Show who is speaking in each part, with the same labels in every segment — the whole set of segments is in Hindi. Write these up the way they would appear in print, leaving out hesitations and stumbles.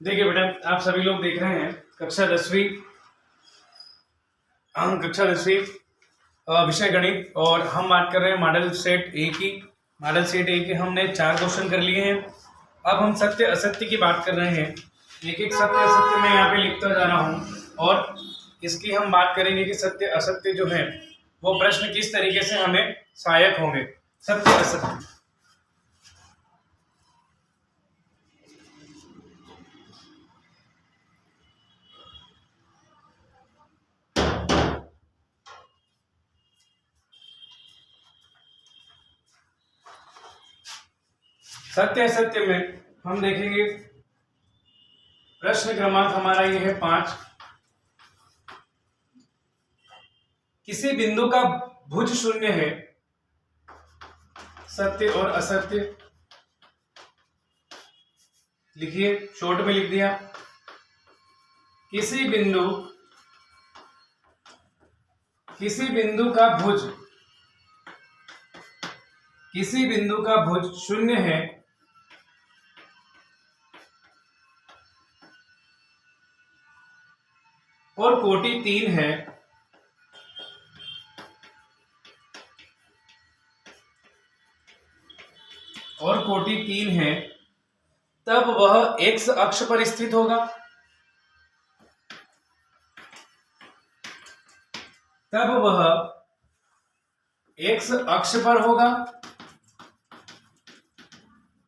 Speaker 1: देखिए बेटा, आप सभी लोग देख रहे हैं कक्षा 10वीं विषय गणित, और हम बात कर रहे हैं मॉडल सेट ए की। मॉडल सेट ए के हमने 4 क्वेश्चन कर लिए हैं। अब हम सत्य असत्य की बात कर रहे हैं। एक एक सत्य असत्य मैं यहाँ पे लिखता जा रहा हूँ, और इसकी हम बात करेंगे कि सत्य असत्य जो है वो प्रश्न किस तरीके से हमें सहायक होंगे। सत्य असत्य, सत्य असत्य में हम देखेंगे प्रश्न क्रमांक हमारा ये है 5। किसी बिंदु का भुज शून्य है। सत्य और असत्य लिखिए, शॉर्ट में लिख दिया। किसी बिंदु का भुज शून्य है और कोटि 3 है, तब वह x अक्ष पर स्थित होगा।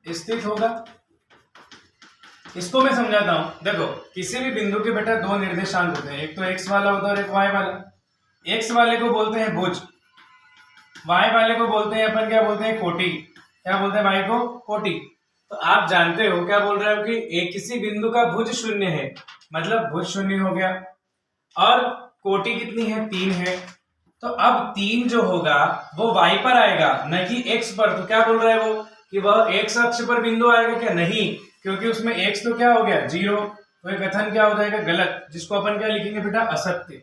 Speaker 1: स्थित होगा। इसको मैं समझाता हूं। देखो, किसी भी बिंदु के बेटा 2 निर्देशांक होते हैं, एक तो x वाला होता है और एक y वाला। x वाले को बोलते हैं भुज, y वाले को बोलते हैं अपन क्या बोलते हैं, कोटि। क्या बोलते हैं y को? कोटि। तो आप जानते हो क्या बोल रहे हो कि एक किसी बिंदु का भुज शून्य है, मतलब भुज शून्य हो गया, और कोटि कितनी है? 3 है। तो अब 3 जो होगा वो y पर आएगा, न कि x पर। तो क्या बोल रहा है वो कि वह x अक्ष पर बिंदु आएगा क्या? नहीं, क्योंकि उसमें x तो क्या हो गया? 0। तो ये कथन क्या हो जाएगा? गलत, जिसको अपन क्या लिखेंगे बेटा? असत्य।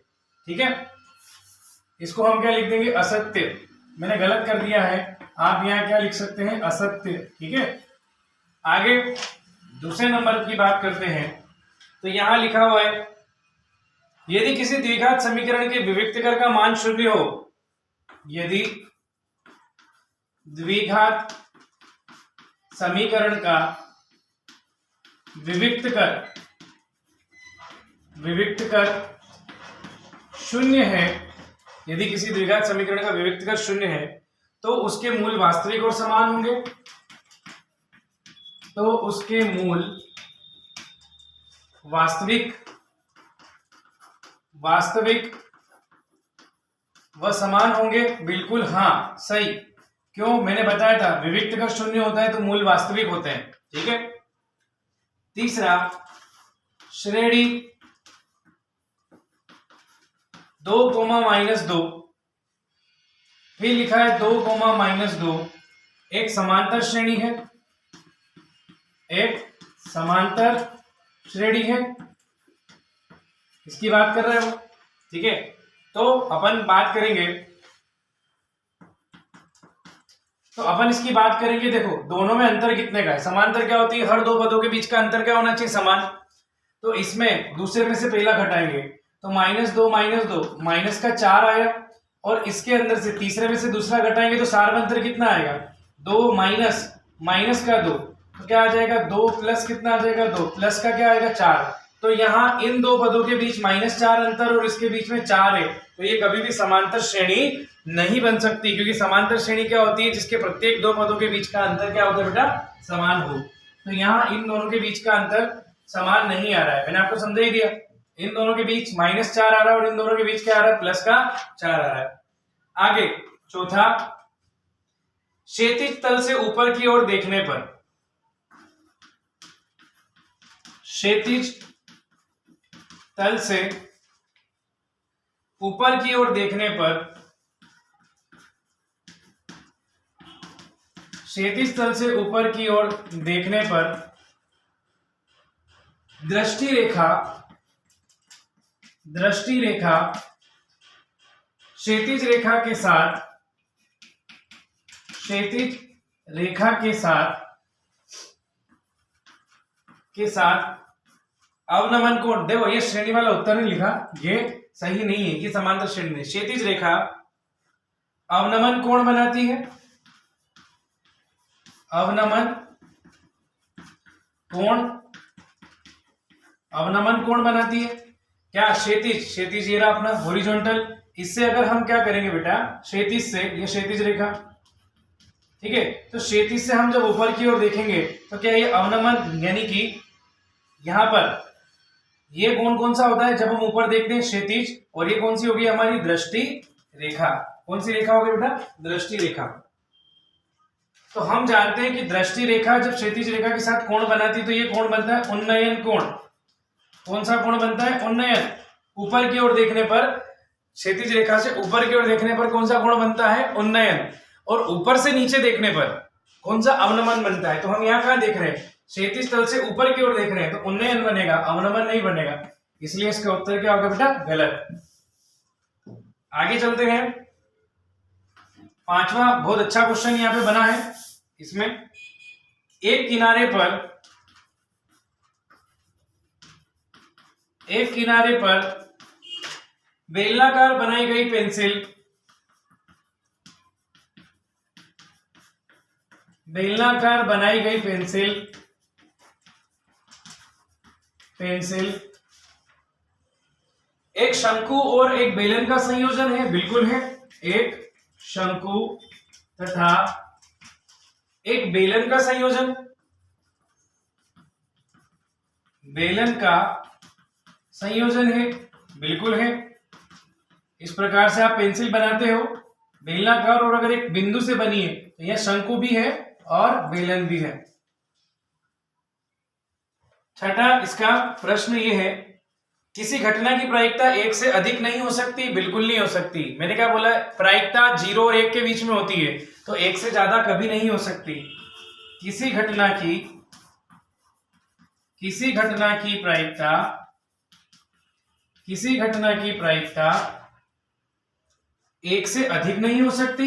Speaker 1: ठीक है, इसको हम क्या लिख देंगे? असत्य। मैंने गलत कर दिया है, आप यहाँ क्या लिख सकते हैं? असत्य। ठीक है, आगे दूसरे नंबर की बात करते हैं। तो यहां लिखा हुआ है, यदि किसी द्विघात समीकरण के विविक्तकर का मान 0 हो, यदि द्विघात समीकरण का विविक्तकर 0 है, यदि किसी द्विघात समीकरण का विविक्तकर 0 है, तो उसके मूल वास्तविक और समान होंगे। तो उसके मूल वास्तविक व समान होंगे। बिल्कुल हाँ, सही। क्यों? मैंने बताया था विविक्तकर 0 होता है तो मूल वास्तविक होते हैं। ठीक है, तीसरा, श्रेणी 2, -2, फिर लिखा है 2, -2 एक समांतर श्रेणी है, इसकी बात कर रहे हो। ठीक है, तो अपन इसकी बात करेंगे। देखो, दोनों में अंतर कितने का है? समांतर क्या होती है? हर 2 पदों के बीच का अंतर क्या होना चाहिए? समान। तो इसमें दूसरे में से पहला घटाएंगे तो -2 माइनस का 4 आया, और इसके अंदर से तीसरे में से दूसरा घटाएंगे तो सार्वंतर कितना आएगा? 2 माइनस का 2, तो क्या आ जाएगा? 2 प्लस कितना आ जाएगा? 2 प्लस का क्या आएगा? 4। तो यहाँ इन 2 पदों के बीच -4 अंतर और इसके बीच में 4 है, तो ये कभी भी समांतर श्रेणी नहीं बन सकती, क्योंकि समांतर श्रेणी क्या होती है? जिसके प्रत्येक 2 पदों के बीच का अंतर क्या होता है बेटा? समान हो। तो यहाँ इन दोनों के बीच का अंतर समान नहीं आ रहा है, मैंने आपको समझा ही दिया। इन दोनों के बीच -4 आ रहा है और इन दोनों के बीच क्या आ रहा है? प्लस का 4 आ रहा है। आगे चौथा, क्षैतिज तल से ऊपर की ओर देखने पर, क्षैतिज तल से ऊपर की ओर देखने पर, क्षैतिज तल से ऊपर की ओर देखने पर दृष्टि रेखा क्षैतिज रेखा के साथ अवनमन कोण, देखो ये श्रेणी वाला उत्तर नहीं लिखा, ये सही नहीं है कि समांतर श्रेणी में। क्षैतिज रेखा अवनमन कोण बनाती है, अवनमन कोण बनाती है क्या? क्षैतिज ये रहा अपना हॉरिजॉन्टल। इससे अगर हम क्या करेंगे बेटा, क्षैतिज से, ये क्षैतिज रेखा, ठीक है, तो क्षैतिज से हम जब ऊपर की ओर देखेंगे तो क्या ये अवनमन, यानी कि यहां पर ये कौन सा होता है जब हम ऊपर देखते हैं, क्षैतिज, और ये कौन सी होगी हमारी दृष्टि रेखा। कौन सी रेखा होगी बेटा? दृष्टि रेखा। तो हम जानते हैं कि दृष्टि रेखा जब क्षैतिज रेखा के साथ कोण बनाती है तो ये कोण बनता है उन्नयन कोण। कौन सा कोण बनता है? उन्नयन। ऊपर की ओर देखने पर, क्षैतिज रेखा से ऊपर की ओर देखने पर कौन सा कोण बनता है? उन्नयन। और ऊपर से नीचे देखने पर कौन सा? अवनमन बनता है। तो हम यहाँ कहाँ देख रहे हैं? क्षैतिज तल से ऊपर की ओर देख रहे हैं, तो उन्नयन बनेगा, अवनमन नहीं बनेगा। इसलिए इसका उत्तर क्या होगा बेटा? गलत। आगे चलते हैं। पांचवा बहुत अच्छा क्वेश्चन यहाँ पे बना है। इसमें एक किनारे पर बेलनाकार बनाई गई पेंसिल, बेलनाकार बनाई गई पेंसिल एक शंकु और एक बेलन का संयोजन है। बिल्कुल है, एक शंकु तथा एक बेलन का संयोजन, बेलन का संयोजन है। बिल्कुल है। इस प्रकार से आप पेंसिल बनाते हो बेलनाकार, और अगर एक बिंदु से बनी है तो यह शंकु भी है और बेलन भी है। छठा इसका प्रश्न ये है, किसी घटना की प्रायिकता 1 से अधिक नहीं हो सकती। बिल्कुल नहीं हो सकती। मैंने क्या बोला? प्रायिकता 0 और 1 के बीच में होती है, तो 1 से ज्यादा कभी नहीं हो सकती। किसी घटना की प्रायिकता 1 से अधिक नहीं हो सकती,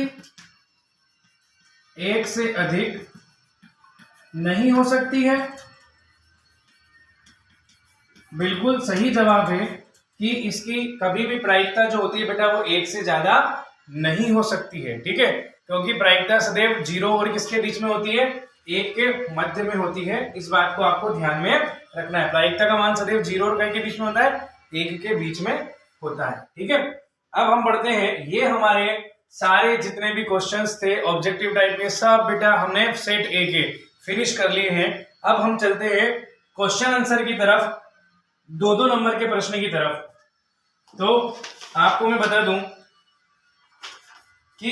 Speaker 1: 1 से अधिक नहीं हो सकती है। बिल्कुल सही जवाब है कि इसकी कभी भी प्रायिकता जो होती है बेटा वो 1 से ज्यादा नहीं हो सकती है। ठीक है, क्योंकि प्रायिकता सदैव 0 और किसके बीच में होती है? 1 के मध्य में होती है। इस बात को आपको ध्यान में रखना है। प्रायिकता का मान सदैव 0 और के बीच में होता है, 1 के बीच में होता है। ठीक है, अब हम बढ़ते हैं। ये हमारे सारे जितने भी क्वेश्चंस थे ऑब्जेक्टिव टाइप के, सब बेटा हमने सेट ए के फिनिश कर लिए हैं। अब हम चलते हैं क्वेश्चन आंसर की तरफ, 2-2 नंबर के प्रश्न की तरफ। तो आपको मैं बता दूं कि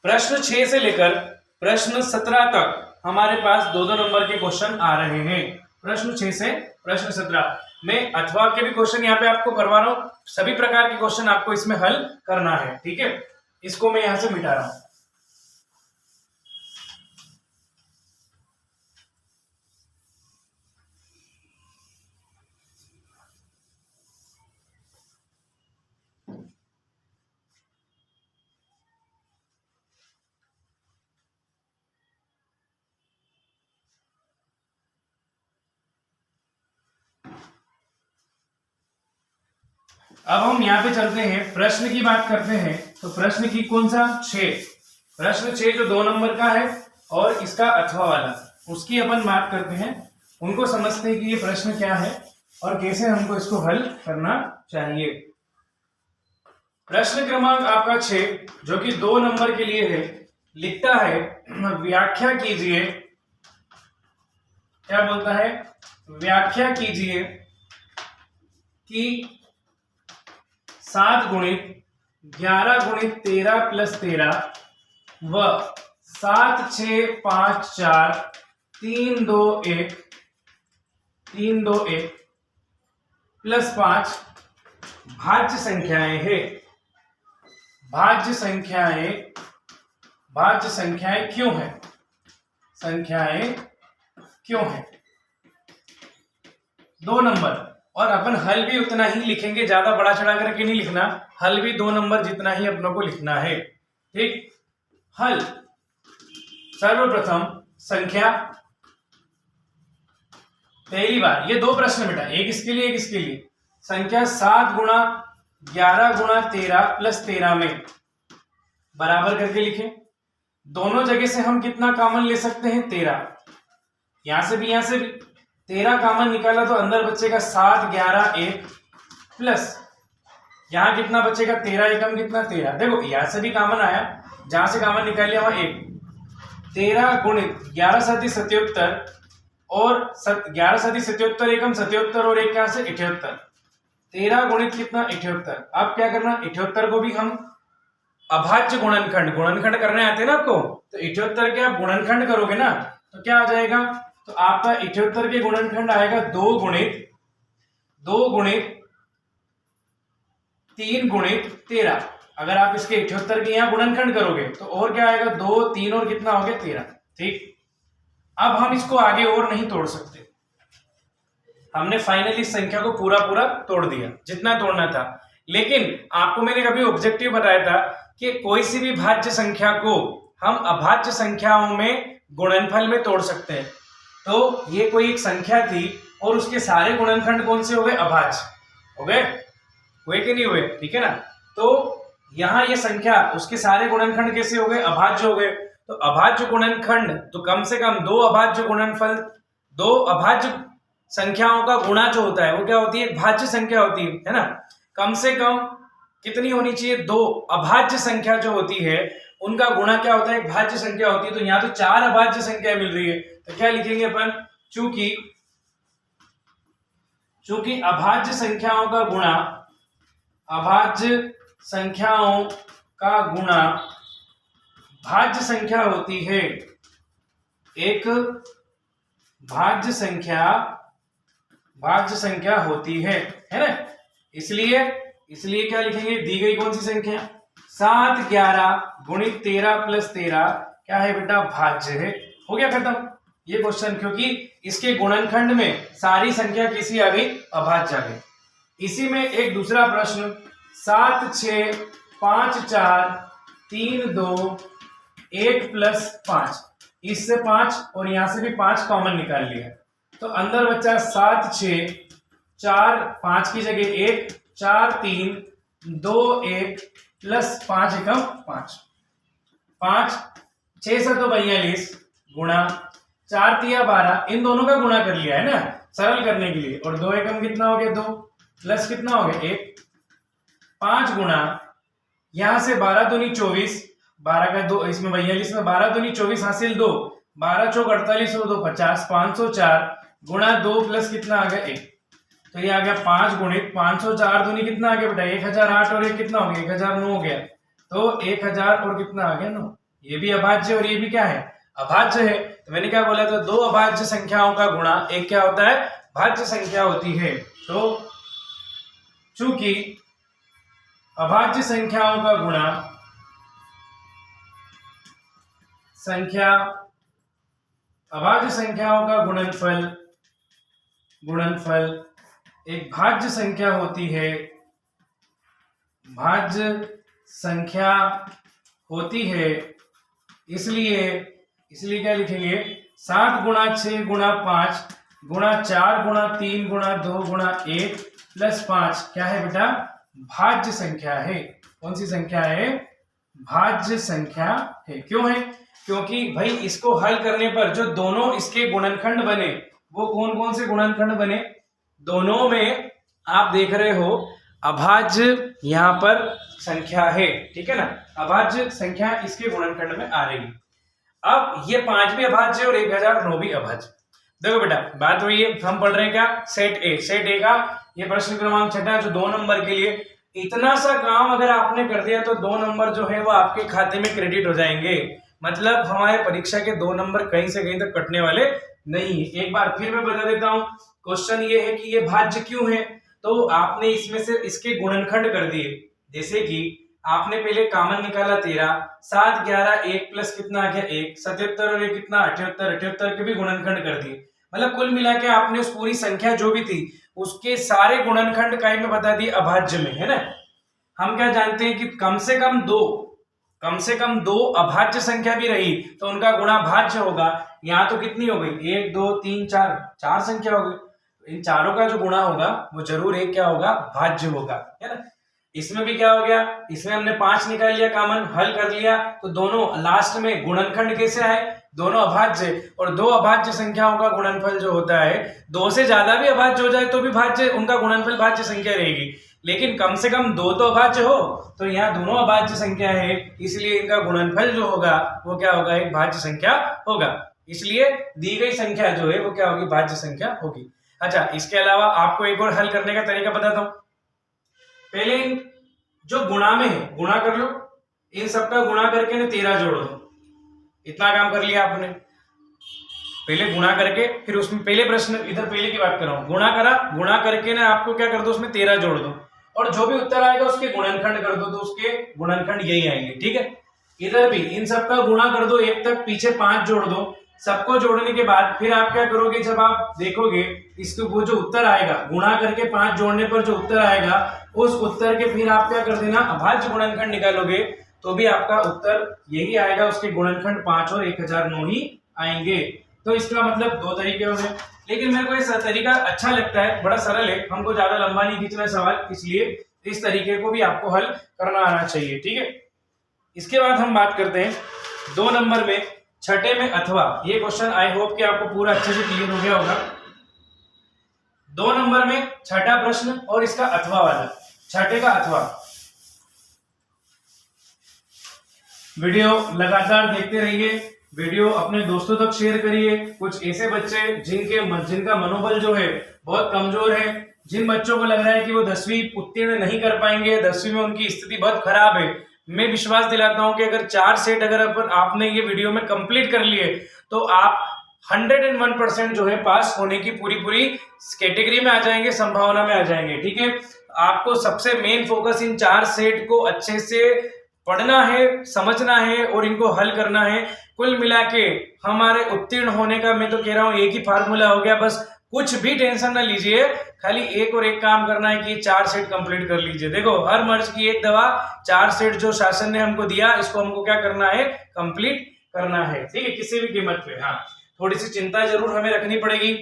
Speaker 1: प्रश्न 6 से लेकर प्रश्न 17 तक हमारे पास 2-2 नंबर के क्वेश्चन आ रहे हैं। प्रश्न 6 से प्रश्न 17 में अथवा के भी क्वेश्चन यहाँ पे आपको करवा रहा हूं। सभी प्रकार के क्वेश्चन आपको इसमें हल करना है। ठीक है, इसको मैं यहां से मिटा रहा हूं। अब हम यहाँ पे चलते हैं, प्रश्न की बात करते हैं। तो प्रश्न की कौन सा? 6, प्रश्न 6 जो 2 नंबर का है और इसका अथवा वाला, उसकी अपन बात करते हैं। उनको समझते हैं कि ये प्रश्न क्या है और कैसे हमको इसको हल करना चाहिए। प्रश्न क्रमांक आपका 6 जो कि 2 नंबर के लिए है, लिखता है व्याख्या कीजिए। क्या बोलता है? व्याख्या कीजिए कि 7 गुणित 11 गुणित 13 प्लस 13 व 7 6 5 4 3 2 1 प्लस 5 भाज्य संख्याएं हैं। भाज्य संख्याएं क्यों है? संख्याएं क्यों है? 2 नंबर, और अपन हल भी उतना ही लिखेंगे, ज्यादा बड़ा चढ़ा करके नहीं लिखना। हल भी 2 नंबर जितना ही अपनों को लिखना है। ठीक, हल सर्वप्रथम संख्या पहली बार ये दो प्रश्न बेटा, एक इसके लिए एक इसके लिए। संख्या 7 गुणा 11 गुणा 13 प्लस 13 में बराबर करके लिखे। दोनों जगह से हम कितना कॉमन ले सकते हैं? 13। यहां से भी यहां से भी 13 कॉमन निकाला तो अंदर बचेगा 7 11 1 प्लस यहां कितना बचेगा? 13 एकम कितना? 13। देखो यहां से भी कॉमन आया, जहां से कॉमन निकाल लिया वहां 1। 13 गुणित 11 7 77 और 11 7 77 एकम 77 और एक यहां से 78। 13 गुणित कितना? 78। अब क्या करना? 78 को भी हम अभाज्य गुणनखंड करने आते हैं ना आपको, तो 78 के आप गुणनखंड करोगे ना तो क्या आ जाएगा? तो आपका 78 के गुणनखंड आएगा 2 गुणित 3 गुणित 13। अगर आप इसके 78 के यहाँ गुणनखंड करोगे तो और क्या आएगा? 2 3 और कितना हो गया? 13। ठीक, अब हम इसको आगे और नहीं तोड़ सकते, हमने फाइनली इस संख्या को पूरा तोड़ दिया जितना तोड़ना था। लेकिन आपको मैंने कभी ऑब्जेक्टिव बताया था कि कोई सी भी भाज्य संख्या को हम अभाज्य संख्याओं में गुणनफल में तोड़ सकते हैं। तो ये कोई एक संख्या थी और उसके सारे गुणनखंड कौन से हो गए? अभाज्य हो गए, हुए कि नहीं हुए? ठीक है ना। तो यहाँ ये संख्या उसके सारे गुणनखंड कैसे हो गए? अभाज्य हो गए। तो अभाज्य गुणनखंड तो कम से कम 2 अभाज्य गुणनफल, 2 अभाज्य संख्याओं का गुणा जो होता है वो क्या होती है? एक भाज्य संख्या होती है ना। कम से कम कितनी होनी चाहिए? 2 अभाज्य संख्या जो होती है उनका गुणा क्या होता है? एक भाज्य संख्या होती है। तो यहाँ तो 4 अभाज्य संख्या मिल रही है, तो क्या लिखेंगे अपन? चूंकि अभाज्य संख्याओं का गुणा, अभाज्य संख्याओं का गुणा भाज्य संख्या होती है, एक भाज्य संख्या होती है ना। इसलिए क्या लिखेंगे? दी गई कौन सी संख्या? 7 11 गुणित 13 प्लस 13 क्या है बेटा? भाज्य है। हो गया खत्म ये क्वेश्चन, क्योंकि इसके गुणनखंड में सारी संख्या किसी आ गई? अभाज्य आ गई। इसी में एक दूसरा प्रश्न, 7 6 5 4 3 2 1 प्लस 5, इससे 5 और यहां से भी 5 कॉमन निकाल लिया तो अंदर बच्चा 7 6 4 5 की जगह 1 4 3 2 1 प्लस 5 एकम 5 6 से तो 42 गुणा 4 तिया 12, इन दोनों का गुणा कर लिया है ना सरल करने के लिए, और 2 एकम कितना हो गया? 2 प्लस कितना हो गया? 1 5 गुणा यहां से 12 दूनी 24, 12 का 2 इसमें 42 में 12 दूनी 24 हासिल 2, 12 चौक 48 और 2 50, 504 गुणा 2 प्लस कितना आ गया? 1। तो ये आ गया 5 गुणित 504 दूनी कितना आ गया बेटा? 1008 और 1 कितना हो गया? 1009 हो गया। तो 1000 और कितना आ गया? 9। ये भी अभाज्य और ये भी क्या है? अभाज्य है। तो मैंने क्या बोला था? 2 अभाज्य संख्याओं का गुणा एक क्या होता है? भाज्य संख्या होती है। तो चूंकि अभाज्य संख्याओं का गुणा अभाज्य संख्याओं का गुणनफल एक भाज्य संख्या होती है, भाज्य संख्या होती है। इसलिए क्या लिखेंगे? 7 गुणा 6 गुणा 5 गुणा 4 गुणा 3 गुणा 2 गुणा 1 प्लस 5 क्या है बेटा? भाज्य संख्या है। कौन सी संख्या है? भाज्य संख्या है। क्यों है? क्योंकि भाई इसको हल करने पर जो दोनों इसके गुणनखंड बने वो कौन कौन से गुणनखंड बने? दोनों में आप देख रहे हो अभाज्य यहाँ पर संख्या है, ठीक है ना। अभाज्य संख्या इसके गुणनखंड में आ रही। अब ये 5 भी अभाज्य और 1009 भी अभाज्य। देखो बेटा बात हुई है, हम पढ़ रहे हैं क्या? सेट ए का ये प्रश्न क्रमांक 6 जो 2 नंबर के लिए। इतना सा काम अगर आपने कर दिया तो 2 नंबर जो है वो आपके खाते में क्रेडिट हो जाएंगे। मतलब हमारे परीक्षा के 2 नंबर कहीं से कहीं तक कटने वाले नहीं। एक बार फिर मैं बता देता हूं, क्वेश्चन ये है कि ये भाज्य क्यों है। तो आपने इसमें से इसके गुणनखंड कर दिए। जैसे कि आपने पहले कॉमन निकाला 13, 7 11 1 प्लस कितना आ गया? 1, 77 और 1 कितना? 78, 78 के भी गुणनखंड कर दिए। मतलब कुल मिला के आपने उस पूरी संख्या जो भी थी उसके सारे गुणनखंड का में बता दिए अभाज्य में, है ना। हम क्या जानते हैं कि कम से कम दो अभाज्य संख्या भी रही तो उनका गुणा भाज्य होगा। यहाँ तो कितनी हो गई, 1 2 3 4, 4 संख्या हो गई। इन चारों का जो गुणा होगा वो जरूर एक क्या होगा, भाज्य होगा, है ना। इसमें भी क्या हो गया, इसमें हमने 5 निकाल लिया कॉमन, हल कर लिया, तो दोनों लास्ट में गुणनखंड कैसे आए, दोनों अभाज्य। और दो अभाज्य संख्याओं का गुणनफल जो होता है, 2 से ज्यादा भी अभाज्य हो जाए तो भी भाज्य, उनका गुणनफल भाज्य संख्या रहेगी, लेकिन कम से कम 2 तो अभाज्य हो, तो यहाँ दोनों अभाज्य संख्या है, इसलिए इनका गुणनफल जो होगा वो क्या होगा, एक भाज्य संख्या होगा। इसलिए दी गई संख्या जो है वो क्या होगी, भाज्य संख्या होगी। अच्छा, इसके अलावा आपको एक और हल करने का तरीका बताता हूं। पहले इन जो गुणा में है गुणा कर लो, इन सबका गुणा करके ना 13 जोड़ दो। इतना काम कर लिया आपने, पहले गुणा करके, फिर उसमें पहले प्रश्न, इधर पहले की बात कर रहा हूं, गुणा करा, गुणा करके ना आपको क्या कर दो, उसमें 13 जोड़ दो, और जो भी उत्तर आएगा उसके गुणनखंड कर दो, तो उसके गुणनखंड यही आएंगे, ठीक है। इधर भी इन सबका गुणा कर दो 1 तक, पीछे 5 जोड़ दो। सबको जोड़ने के बाद फिर आप क्या करोगे, जब आप देखोगे इसको, वो जो उत्तर आएगा गुणा करके 5 जोड़ने पर जो उत्तर आएगा, उस उत्तर के फिर आप क्या कर देना, अभाज्य गुणनखंड निकालोगे, तो भी आपका उत्तर यही आएगा, उसके गुणनखंड 5 और 1009 ही आएंगे। तो इसका मतलब 2 तरीके हो गए, लेकिन मेरे को ये तरीका अच्छा लगता है, बड़ा सरल है, हमको ज्यादा लंबा नहीं खींचना सवाल, इसलिए इस तरीके को भी आपको हल करना आना चाहिए, ठीक है। इसके बाद हम बात करते हैं 2 नंबर में, छठे में अथवा। ये क्वेश्चन आई होप कि आपको पूरा अच्छे से क्लियर हो गया होगा। 2 नंबर में छठा प्रश्न और इसका अथवा वाला, छठे का अथवा। वीडियो लगातार देखते रहिए, वीडियो अपने दोस्तों तक शेयर करिए। कुछ ऐसे बच्चे जिनका मनोबल जो है बहुत कमजोर है, जिन बच्चों को लग रहा है कि वो 10वीं उत्तीर्ण नहीं कर पाएंगे, 10वीं में उनकी स्थिति बहुत खराब है, मैं विश्वास दिलाता हूं कि अगर 4 सेट अगर आपने ये वीडियो में कंप्लीट कर लिए, तो आप 101% जो है पास होने की पूरी कैटेगरी में आ जाएंगे, संभावना में आ जाएंगे, ठीक है। आपको सबसे मेन फोकस इन 4 सेट को अच्छे से पढ़ना है, समझना है और इनको हल करना है। कुल मिला के हमारे उत्तीर्ण होने का मैं तो कह रहा हूं एक ही फार्मूला हो गया, बस कुछ भी टेंशन ना लीजिए, खाली एक और एक काम करना है कि 4 सेट कंप्लीट कर लीजिए। देखो, हर मर्ज की एक दवा, 4 सेट जो शासन ने हमको दिया, इसको हमको क्या करना है, कंप्लीट करना है, ठीक है, किसी भी कीमत पे। हाँ, थोड़ी सी चिंता जरूर हमें रखनी पड़ेगी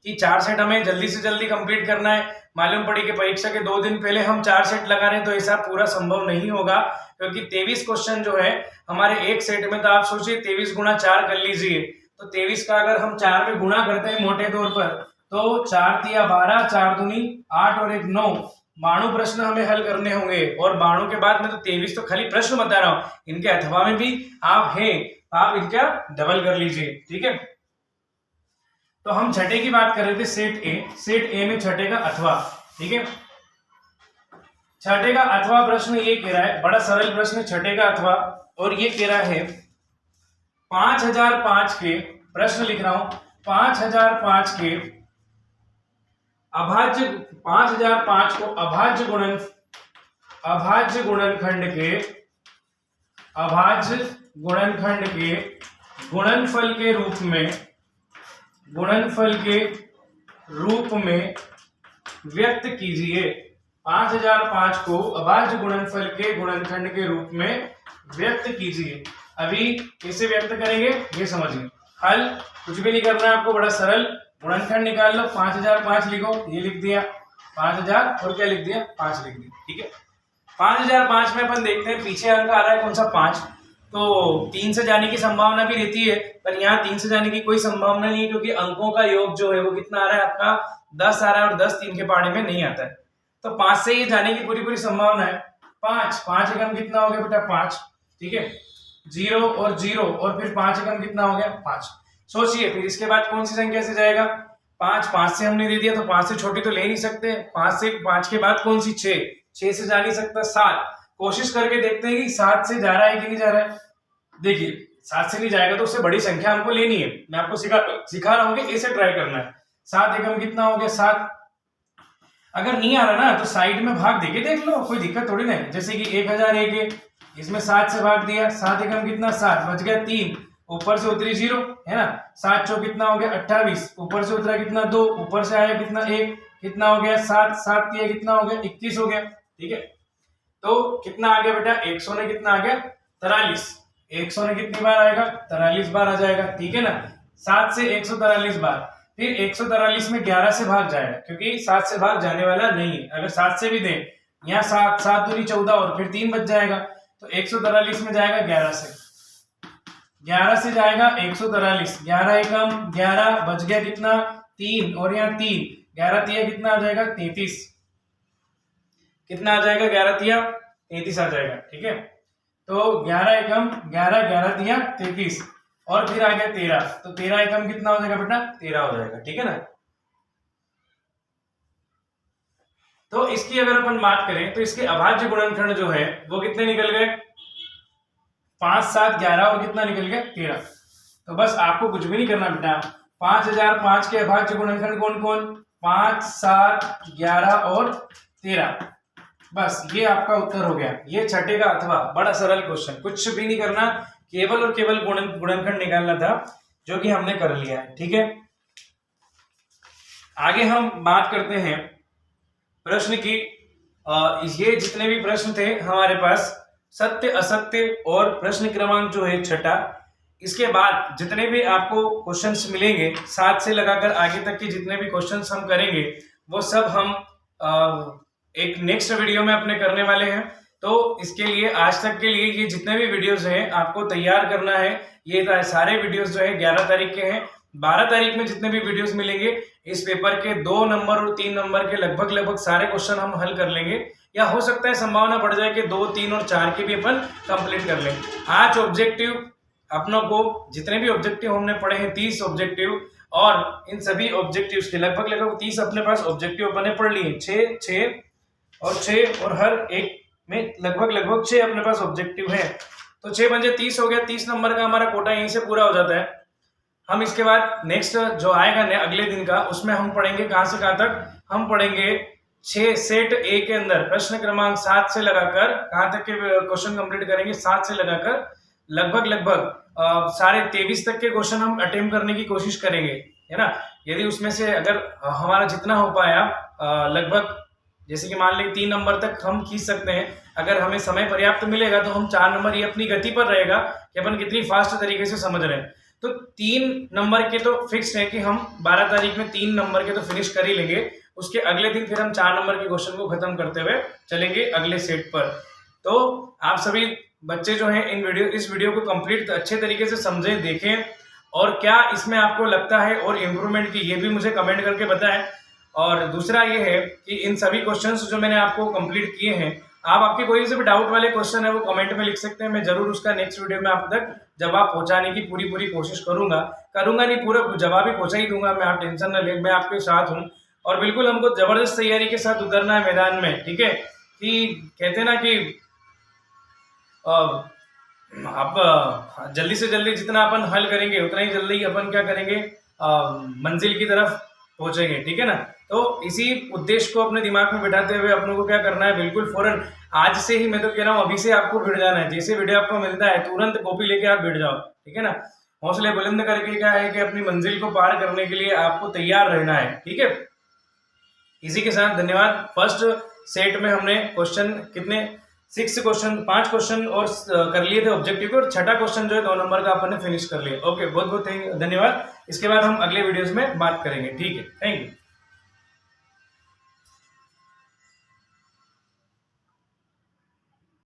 Speaker 1: कि 4 सेट हमें जल्दी से जल्दी कंप्लीट करना है। मालूम पड़ी कि परीक्षा के 2 दिन पहले हम 4 सेट लगा रहे हैं, तो ऐसा पूरा संभव नहीं होगा, क्योंकि 23 क्वेश्चन जो है हमारे एक सेट में, तो आप सोचिए 23 गुणा 4 कर लीजिए, तो 23 का अगर हम 4 में गुणा करते हैं मोटे तौर पर, तो 4 तिया 12, 4 दूनी 8 और 1 9, 92 प्रश्न हमें हल करने होंगे। और 92 के बाद में तो 23 तो खाली प्रश्न बता रहा हूं, इनके अथवा में भी आप हैं, आप इनका डबल कर लीजिए, ठीक है। तो हम छठे की बात कर रहे थे, सेट ए में छठे का अथवा, ठीक है। छठे का अथवा प्रश्न ये कह रहा है, बड़ा सरल प्रश्न, छठे का अथवा, और ये कह रहा है 5005 के, प्रश्न लिख रहा हूं, 5005 के अभाज्य, 5005 को अभाज्य गुणनखंड के गुणनफल के रूप में व्यक्त कीजिए। 5005 को अभाज्य गुणनफल के गुणनखंड के रूप में व्यक्त कीजिए। अभी कैसे व्यक्त करेंगे ये समझिए। हल कुछ भी नहीं करना है आपको, बड़ा सरल, गुणनखंड निकाल लो, 5005 लिखो, ये लिख दिया 5000 और क्या लिख दिया 5 लिख दिया, ठीक है। 5005 में अपन देखते हैं पीछे अंक आ रहा है कौन सा 5, तो 3 से जाने की संभावना भी रहती है, पर यहाँ 3 से जाने की कोई संभावना नहीं है, क्योंकि अंकों का योग जो है वो कितना आ रहा है आपका 10 आ रहा है, और 10 3 के पहाड़े में नहीं आता है, तो 5 से ये जाने की पूरी संभावना है। 5 एकम कितना हो गया बेटा 5, ठीक है, 0 और 0 और फिर 5 एकम कितना हो गया 5। सोचिए फिर इसके बाद कौन सी संख्या से जाएगा, 5 से हमने दे दिया, तो 5 से छोटी तो ले नहीं सकते, 5 के बाद कौन सी 6 से जा नहीं सकता, 7। कोशिश करके देखते हैं कि 7 से जा रहा है कि नहीं जा रहा है। देखिए 7 से नहीं जाएगा तो उससे बड़ी संख्या हमको लेनी है, मैं आपको सिखा रहा हूँ कि ऐसे ट्राई करना है। 7 एकम कितना हो गया 7। अगर नहीं आ रहा ना तो साइड में भाग देके देख लो, कोई दिक्कत थोड़ी ना है। जैसे कि 1001 है, इसमें 7 से भाग दिया, 7 एकम कितना 7, बच गया 3, ऊपर से उतरी 0 है ना, 7 चौ कितना हो गया 28, ऊपर से उतरा कितना 2, ऊपर से आया कितना 1, कितना हो गया 7, 7 दिया कितना हो गया 21 हो गया, ठीक है। तो कितना आ गया बेटा 100 ने कितना आ गया 43, 100 ने कितनी बार आएगा 43 बार आ जाएगा, ठीक है ना। 7 से 143 बार, फिर 143 में 11 से भाग जाएगा क्योंकि 7 से भाग जाने वाला नहीं है। अगर 7 से भी दें, यहाँ 7 7 दूनी 14 और फिर 3 बच जाएगा, तो 143 में जाएगा 11 से, 11 से जाएगा 143, 11 एकम 11 बच गया कितना 3, और यहाँ 3, 11 तिया कितना आ जाएगा 33, कितना आ जाएगा 11 तिया 33 आ जाएगा। ठीक है, तो 11 एकम 11, 11 तिया 33, और फिर आ गया 13, तो 13 एकम कितना हो जाएगा बेटा 13 हो जाएगा। ठीक है ना। तो इसकी अगर अपन बात करें तो इसके अभाज्य गुणनखंड जो है वो कितने निकल गए, 5 7 11 और कितना निकल गया 13। तो बस आपको कुछ भी नहीं करना बेटा, 5005 के अभाज्य गुणनखंड कौन कौन, 5 7 11 और 13, बस ये आपका उत्तर हो गया। ये छठे का अथवा बड़ा सरल क्वेश्चन, कुछ भी नहीं करना, केवल और केवल गुणनखंड निकालना था, जो कि हमने कर लिया है। ठीक है, आगे हम बात करते हैं प्रश्न की। ये जितने भी प्रश्न थे हमारे पास, सत्य असत्य और प्रश्न क्रमांक जो है छठा, इसके बाद जितने भी आपको क्वेश्चंस मिलेंगे 7 से लगाकर आगे तक के जितने भी क्वेश्चंस हम करेंगे वो सब हम एक नेक्स्ट वीडियो में अपने करने वाले हैं। तो इसके लिए आज तक के लिए ये जितने भी वीडियोस हैं आपको तैयार करना है। ये सारे वीडियोस जो है 11 तारीख के हैं। 12 तारीख में जितने भी वीडियोस मिलेंगे इस पेपर के 2 नंबर और 3 नंबर के लगभग सारे क्वेश्चन हम हल कर लेंगे, या हो सकता है संभावना बढ़ जाए कि 2 3 और 4 के भी अपन कंप्लीट कर लें। आज ऑब्जेक्टिव अपनों को जितने भी ऑब्जेक्टिव हमने पढ़े हैं 30 ऑब्जेक्टिव, और इन सभी ऑब्जेक्टिव्स के लगभग 30 अपने पास ऑब्जेक्टिव अपने पढ़ लिए, 6 और हर एक में लगभग 6 अपने पास ऑब्जेक्टिव है। तो 6 बजे 30 हो गया, 30 नंबर का हमारा कोटा यहीं से पूरा हो जाता है। हम इसके बाद नेक्स्ट जो आएगा अगले दिन का, उसमें हम पढ़ेंगे कहां से कहां तक, हम पढ़ेंगे 6 सेट ए के अंदर प्रश्न क्रमांक 7 से लगाकर कहां तक के क्वेश्चन कंप्लीट करेंगे, 7 से लगाकर लगभग सारे 23 तक के क्वेश्चन हम अटेम्प्ट करने की कोशिश करेंगे, है ना। यदि उसमें से अगर हमारा जितना हो पाया लगभग, जैसे कि मान लीजिए 3 नंबर तक हम खींच सकते हैं, अगर हमें समय पर्याप्त मिलेगा तो हम 4 नंबर, ये अपनी गति पर रहेगा कि अपन कितनी फास्ट तरीके से समझ रहे हैं। तो 3 नंबर के तो फिक्स है कि हम 12 तारीख में 3 नंबर के तो फिनिश कर ही लेंगे। उसके अगले दिन फिर हम 4 नंबर के क्वेश्चन को खत्म करते हुए चलेंगे अगले सेट पर। तो आप सभी बच्चे जो हैं इस वीडियो को कंप्लीट अच्छे तरीके से समझें, देखें, और क्या इसमें आपको लगता है और इम्प्रूवमेंट की, ये भी मुझे कमेंट करके बताएं। और दूसरा ये है कि इन सभी क्वेश्चंस जो मैंने आपको कंप्लीट किए हैं, आपके कोई से भी डाउट वाले क्वेश्चन है वो कमेंट में लिख सकते हैं। मैं जरूर उसका नेक्स्ट वीडियो में आप तक जवाब पहुंचाने की पूरी कोशिश करूंगा नहीं, पूरा जवाब ही पहुंचा ही दूंगा मैं, आप टेंशन न लें, मैं आपके साथ हूं। और बिल्कुल हमको जबरदस्त तैयारी के साथ उतरना है मैदान में, ठीक है। कि कहते ना कि आप जल्दी से जल्दी जितना अपन हल करेंगे उतना ही जल्दी अपन क्या करेंगे, मंजिल की तरफ पहुंचेंगे, ठीक है ना। तो इसी उद्देश्य को अपने दिमाग में बिठाते हुए अपनों को क्या करना है, बिल्कुल फौरन आज से ही, मैं तो कह रहा हूँ अभी से आपको भिड़ जाना है। जैसे वीडियो आपको मिलता है तुरंत कॉपी लेके आप भिड़ जाओ, ठीक है ना। हौसले बुलंद करके क्या है कि अपनी मंजिल को पार करने के लिए आपको तैयार रहना है, ठीक है। इसी के साथ धन्यवाद। फर्स्ट सेट में हमने क्वेश्चन कितने 5 क्वेश्चन और कर लिए थे ऑब्जेक्टिव के, और छठा क्वेश्चन जो है 2 नंबर का अपन ने फिनिश कर लिया। ओके, बहुत बहुत धन्यवाद। इसके बाद हम अगले वीडियोस में बात करेंगे, ठीक है। Thank you.